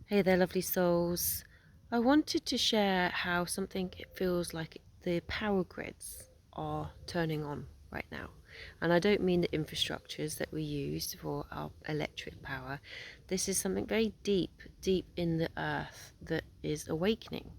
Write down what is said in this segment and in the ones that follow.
Hey there, lovely souls. I wanted to share how something it feels like the power grids are turning on right now. And I don't mean the infrastructures that we use for our electric power. This is something very deep, deep in the earth that is awakening.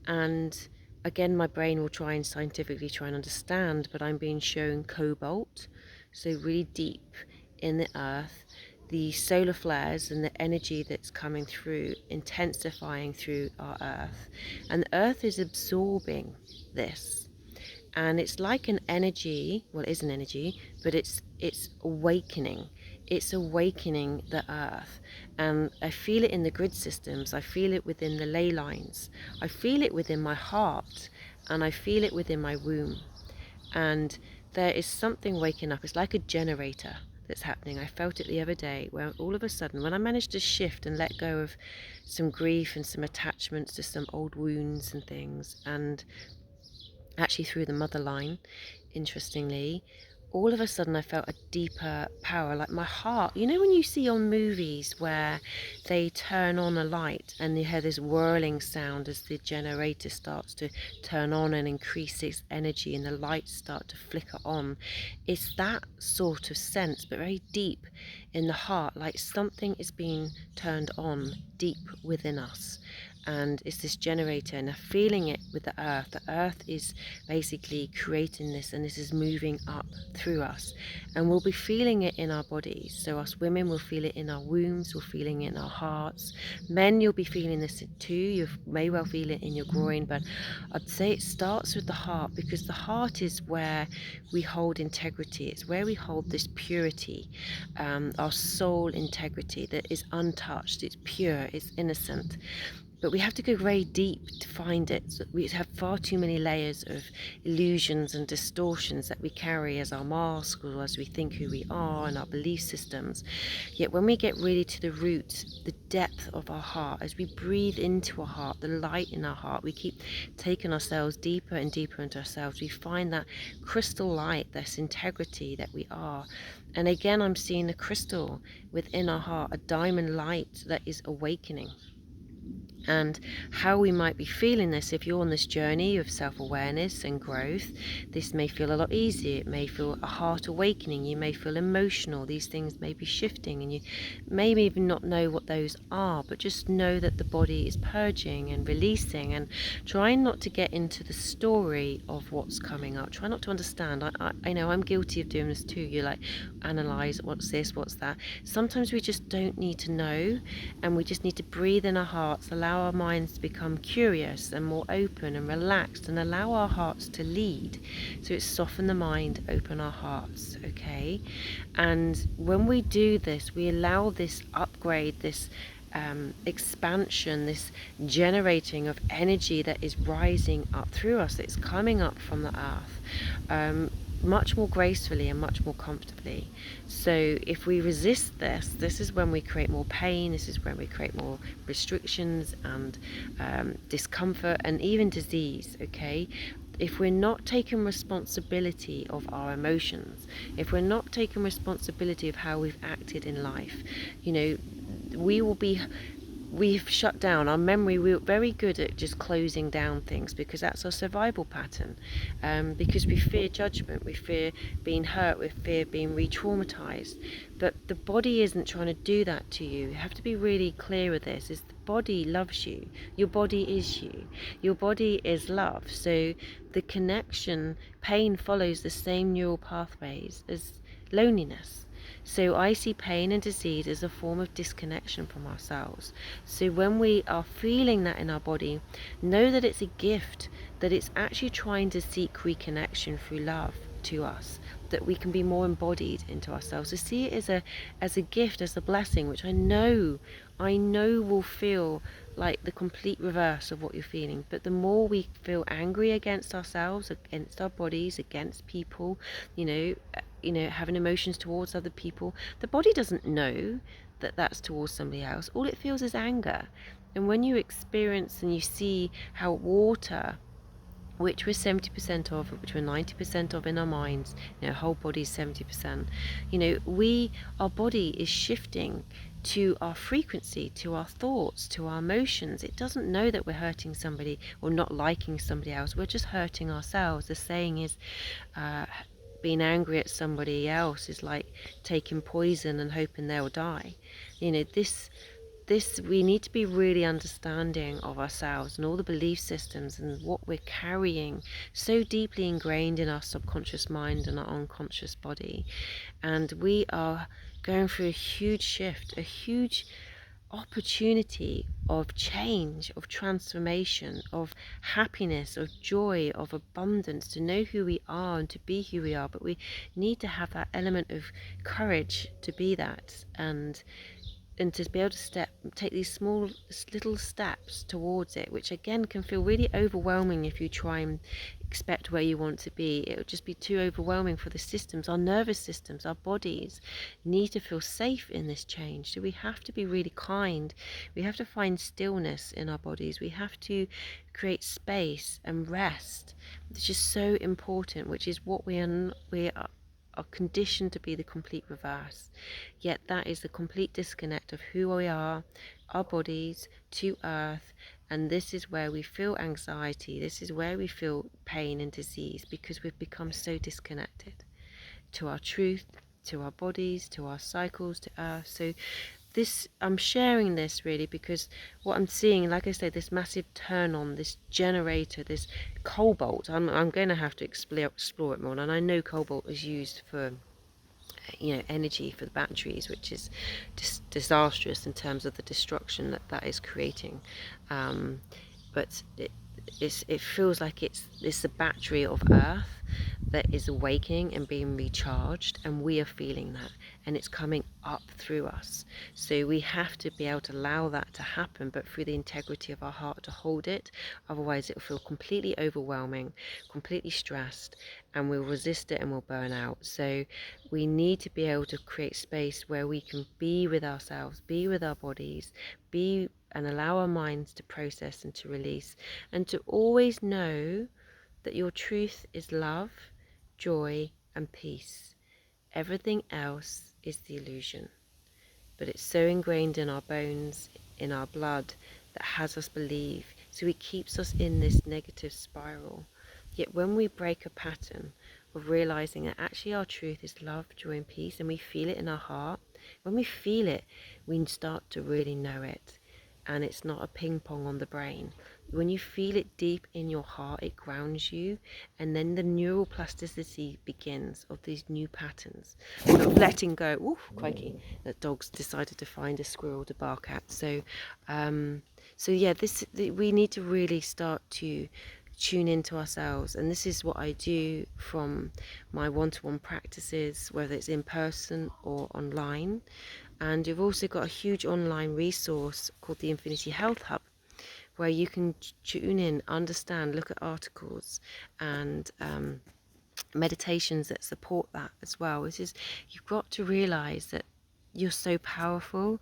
And again, my brain will try and scientifically try and understand, but I'm being shown cobalt, so really deep in the earth, the solar flares and the energy that's coming through, intensifying through our earth. And the earth is absorbing this. And it's like an energy, well, it is an energy, but it's awakening. It's awakening the earth. And I feel it in the grid systems. I feel it within the ley lines. I feel it within my heart. And I feel it within my womb. And there is something waking up. It's like a generator that's happening. I felt it the other day where all of a sudden, when I managed to shift and let go of some grief and some attachments to some old wounds and things, and actually through the mother line, interestingly, all of a sudden I felt a deeper power, like my heart. You know, when you see on movies where they turn on a light and you hear this whirling sound as the generator starts to turn on and increase its energy and the lights start to flicker on? It's that sort of sense, but very deep in the heart, like something is being turned on deep within us. And it's this generator, and I'm feeling it with the earth. The earth is basically creating this, and this is moving up through us, and we'll be feeling it in our bodies. So us women will feel it in our wombs, we're feeling it in our hearts. Men, you'll be feeling this too. You may well feel it in your groin, but I'd say it starts with the heart, because the heart is where we hold integrity. It's where we hold this purity, our soul integrity that is untouched, it's pure, it's innocent. But we have to go very deep to find it. So we have far too many layers of illusions and distortions that we carry as our mask, or as we think who we are, and our belief systems. Yet when we get really to the root, the depth of our heart, as we breathe into our heart, the light in our heart, we keep taking ourselves deeper and deeper into ourselves. We find that crystal light, this integrity that we are. And again, I'm seeing a crystal within our heart, a diamond light that is awakening. And how we might be feeling this, if you're on this journey of self-awareness and growth, this may feel a lot easier. It may feel a heart awakening. You may feel emotional. These things may be shifting, and you may even not know what those are, but just know that the body is purging and releasing, and trying not to get into the story of what's coming up. Try not to understand. I know I'm guilty of doing this too. You like analyze, what's this, what's that. Sometimes we just don't need to know, and we just need to breathe in our hearts, allow our minds to become curious and more open and relaxed, and allow our hearts to lead. So it's soften the mind, open our hearts, okay? And when we do this, we allow this upgrade, this expansion, this generating of energy that is rising up through us, it's coming up from the earth, much more gracefully and much more comfortably. So if we resist this, this is when we create more pain, this is when we create more restrictions and discomfort and even disease, okay? If we're not taking responsibility of our emotions, if we're not taking responsibility of how we've acted in life, you know, we will be, we've shut down our memory. We're very good at just closing down things because that's our survival pattern, because we fear judgment, we fear being hurt, we fear being re-traumatized. But the body isn't trying to do that to you. You have to be really clear with this, is the body loves you. Your body is you. Your body is love. So the connection, pain follows the same neural pathways as loneliness. So I see pain and disease as a form of disconnection from ourselves. So when we are feeling that in our body, know that it's a gift, that it's actually trying to seek reconnection through love to us, that we can be more embodied into ourselves. So see it as a gift, as a blessing, which I know will feel like the complete reverse of what you're feeling. But the more we feel angry against ourselves, against our bodies, against people, having emotions towards other people, the body doesn't know that that's towards somebody else. All it feels is anger. And when you experience and you see how water, which we're 70% of, which we're 90% of in our minds, whole body is 70%, our body is shifting to our frequency, to our thoughts, to our emotions. It doesn't know that we're hurting somebody or not liking somebody else. We're just hurting ourselves. The saying is, being angry at somebody else is like taking poison and hoping they'll die. This we need to be really understanding of ourselves and all the belief systems and what we're carrying so deeply ingrained in our subconscious mind and our unconscious body. And we are going through a huge shift, a huge opportunity of change, of transformation, of happiness, of joy, of abundance, to know who we are and to be who we are. But we need to have that element of courage to be that, and to be able to take these small little steps towards it, which again can feel really overwhelming if you try and expect where you want to be. It would just be too overwhelming for the systems. Our nervous systems, our bodies need to feel safe in this change. So we have to be really kind. We have to find stillness in our bodies. We have to create space and rest, which is so important, which is what we are conditioned to be the complete reverse. Yet that is the complete disconnect of who we are, our bodies, to earth. And this is where we feel anxiety. This is where we feel pain and disease, because we've become so disconnected to our truth, to our bodies, to our cycles, to earth. So I'm sharing this really because what I'm seeing, like I said, this massive turn on, this generator, this cobalt. I'm going to have to explore it more. And I know cobalt is used for energy for the batteries, which is disastrous in terms of the destruction that is creating. But it feels like it's the battery of Earth that is awakening and being recharged, and we are feeling that, and it's coming up through us. So we have to be able to allow that to happen, but through the integrity of our heart to hold it. Otherwise it will feel completely overwhelming, completely stressed, and we'll resist it and we'll burn out. So we need to be able to create space where we can be with ourselves, be with our bodies, be and allow our minds to process and to release, and to always know that your truth is love, joy, and peace. Everything else is the illusion. But it's so ingrained in our bones, in our blood, that has us believe. So it keeps us in this negative spiral. Yet when we break a pattern of realizing that actually our truth is love, joy, and peace, and we feel it in our heart, when we feel it, we start to really know it. And it's not a ping pong on the brain. When you feel it deep in your heart, it grounds you, and then the neural plasticity begins of these new patterns of letting go. Ooh, crikey! That dog's decided to find a squirrel to bark at. So yeah, we need to really start to tune into ourselves, and this is what I do from my one-to-one practices, whether it's in person or online. And you've also got a huge online resource called the Infinity Health Hub, where you can tune in, understand, look at articles and meditations that support that as well. You've got to realize that you're so powerful.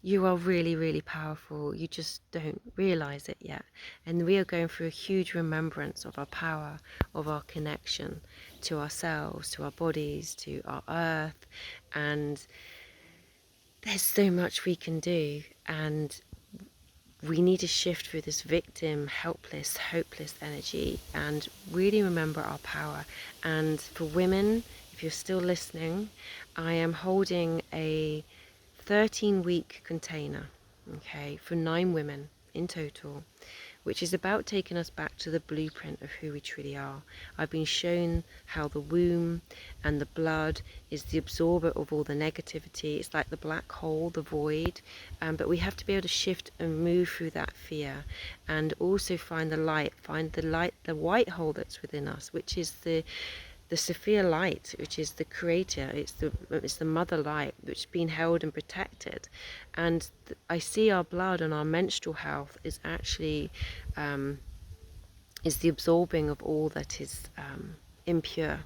You are really, really powerful. You just don't realize it yet. And we are going through a huge remembrance of our power, of our connection to ourselves, to our bodies, to our earth. And there's so much we can do, and we need to shift through this victim, helpless, hopeless energy and really remember our power. And for women, if you're still listening, I am holding a 13-week container, okay, for 9 women in total, which is about taking us back to the blueprint of who we truly are. I've been shown how the womb and the blood is the absorber of all the negativity. It's like the black hole, the void, but we have to be able to shift and move through that fear, and also find the light, the white hole that's within us, which is the Sophia light, which is the creator. It's the mother light, which is being held and protected. And I see our blood and our menstrual health is actually is the absorbing of all that is impure.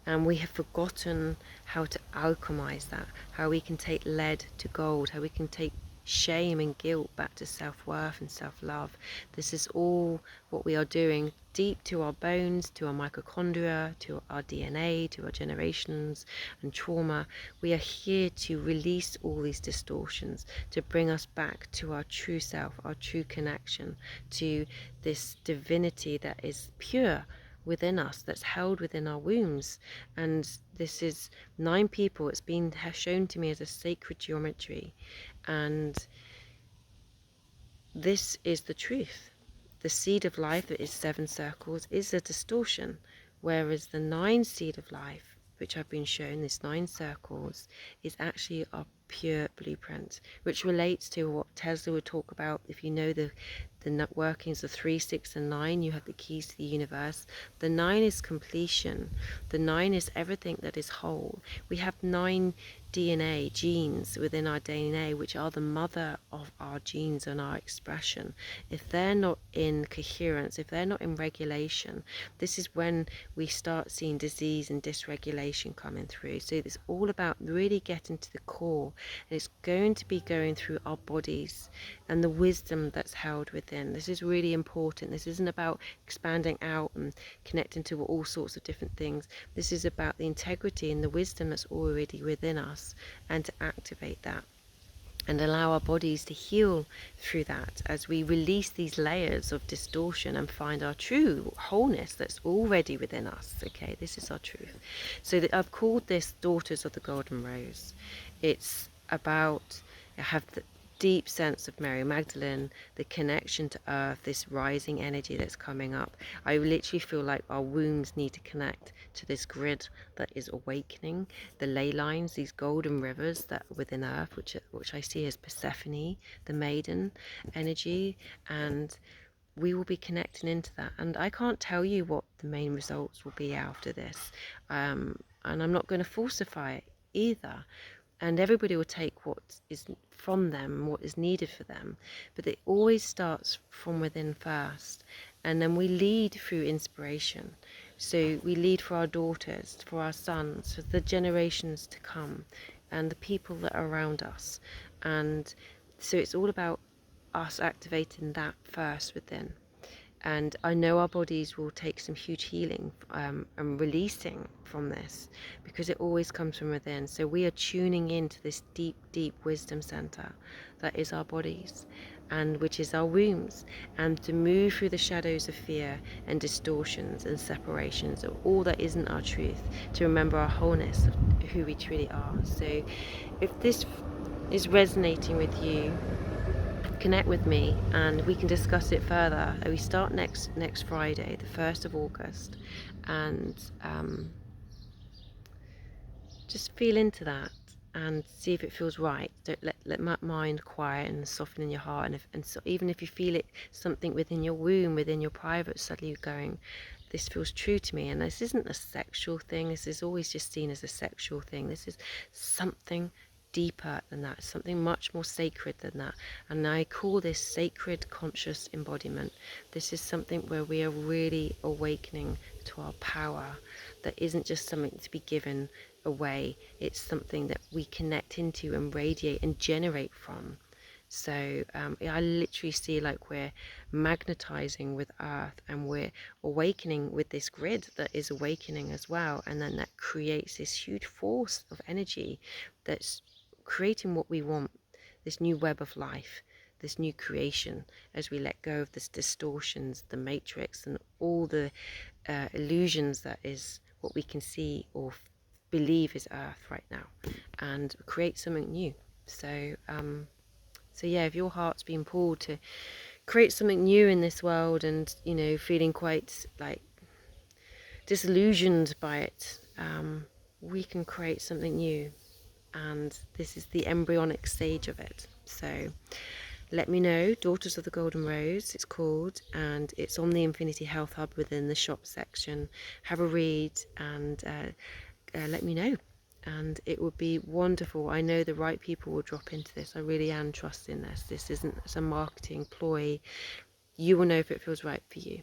And we have forgotten how to alchemize that, how we can take lead to gold, how we can take shame and guilt back to self-worth and self-love. This is all what we are doing deep to our bones, to our mitochondria, to our DNA, to our generations and trauma. We are here to release all these distortions, to bring us back to our true self, our true connection, to this divinity that is pure within us, that's held within our wombs. And this is 9 people. It's been shown to me as a sacred geometry, and this is the truth. The seed of life that is 7 circles is a distortion, whereas the 9 seed of life, which I've been shown, this 9 circles, is actually our pure blueprint, which relates to what Tesla would talk about. If you know the workings of 3, 6 and 9, you have the keys to the universe. The 9 is completion. The 9 is everything that is whole. We have 9 DNA genes within our DNA, which are the mother of our genes and our expression. If they're not in coherence, if they're not in regulation, this is when we start seeing disease and dysregulation coming through. So it's all about really getting to the core, and it's going to be going through our bodies and the wisdom that's held within. This is really important. This isn't about expanding out and connecting to all sorts of different things. This is about the integrity and the wisdom that's already within us, and to activate that and allow our bodies to heal through that as we release these layers of distortion and find our true wholeness that's already within us. Okay, this is our truth. So I've called this Daughters of the Golden Rose. It's about, I have the deep sense of Mary Magdalene, the connection to earth, this rising energy that's coming up. I literally feel like our wombs need to connect to this grid that is awakening, the ley lines, these golden rivers that are within earth, which I see as Persephone, the maiden energy, and we will be connecting into that. And I can't tell you what the main results will be after this, and I'm not going to falsify it either. And everybody will take what is from them, what is needed for them, but it always starts from within first, and then we lead through inspiration. So we lead for our daughters, for our sons, for the generations to come, and the people that are around us. And so it's all about us activating that first within. And I know our bodies will take some huge healing and releasing from this, because it always comes from within. So we are tuning into this deep, deep wisdom center that is our bodies, and which is our wombs, and to move through the shadows of fear and distortions and separations of all that isn't our truth, to remember our wholeness of who we truly are. So if this is resonating with you, connect with me and we can discuss it further. We start next Friday, the 1st of August, and just feel into that and see if it feels right. Don't let mind quiet and soften in your heart, and so even if you feel it, something within your womb, within your private, suddenly going, this feels true to me. And this isn't a sexual thing. This is always just seen as a sexual thing. This is something deeper than that, something much more sacred than that. And I call this sacred conscious embodiment. This is something where we are really awakening to our power, that isn't just something to be given away. It's something that we connect into and radiate and generate from. So I literally see like we're magnetizing with earth, and we're awakening with this grid that is awakening as well, and then that creates this huge force of energy that's creating what we want, this new web of life, this new creation, as we let go of this distortions, the matrix, and all the illusions that is what we can see or believe is earth right now, and create something new. So so yeah, if your heart's been pulled to create something new in this world, and you know, feeling quite like disillusioned by it, we can create something new, and this is the embryonic stage of it. So let me know. Daughters of the Golden Rose, it's called, and it's on the Infinity Health Hub within the shop section. Have a read and let me know, and it would be wonderful. I know the right people will drop into this. I really am trusting this. This isn't some marketing ploy. You will know if it feels right for you,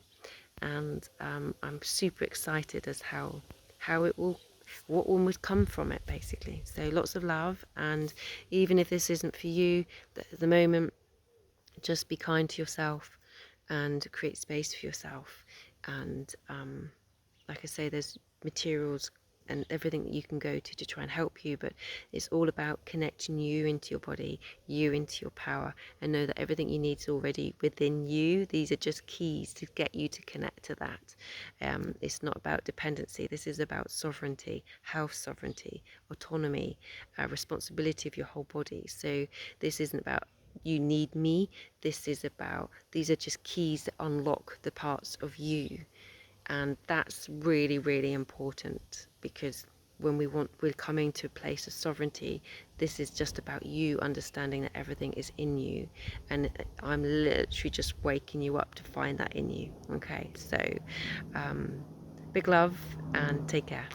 and I'm super excited as how it will what will come from it, basically. So lots of love, and even if this isn't for you at the moment, just be kind to yourself and create space for yourself. And like I say, there's materials and everything that you can go to try and help you, but it's all about connecting you into your body, you into your power, and know that everything you need is already within you. These are just keys to get you to connect to that. It's not about dependency. This is about sovereignty, health sovereignty, autonomy, responsibility of your whole body. So this isn't about you need me. This is about, these are just keys that unlock the parts of you. And that's really, really important, because when we're coming to a place of sovereignty, this is just about you understanding that everything is in you, and I'm literally just waking you up to find that in you. Okay, so big love and take care.